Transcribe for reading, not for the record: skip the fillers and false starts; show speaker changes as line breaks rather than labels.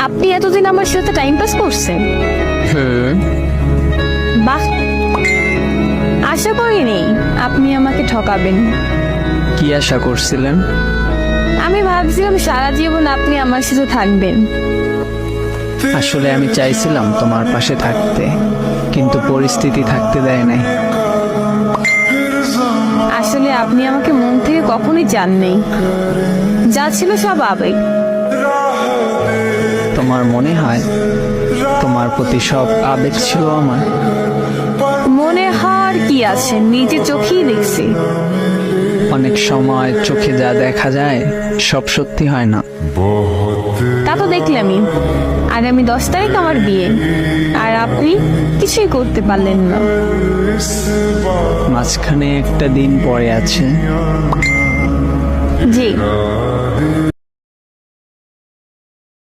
আপনি এতদিন আমার সাথে টাইম পাস করছেন? বাহ, আশা করিনি আপনি আমাকে ঠকাবেন।
কি আশা করছিলেন?
আমি ভাবছিলাম সারা জীবন আপনি আমার সাথে থাকবেন।
আসলে আমি চাইছিলাম তোমার পাশে থাকতে, কিন্তু পরিস্থিতি থাকতে দেয় নাই।
আসলে আপনি আমাকে মন থেকে কখনোই চাননি, যা ছিল সব আবেগ।
তোমার মনে হয় তোমার প্রতি সব আবেগ ছিল আমার?
মনে হওয়ার কি আছে, নিজে চোখেই দেখছি।
অনেক সময় চোখে যা দেখা যায় সব সত্যি হয় না।
তা তো দেখলামই। আগামী 10 তারিখ আমার বিয়ে, আর আপনি কিছুই করতে পারলেন না।
মাঝখানে একটা দিন পড়ে আছে।
জি।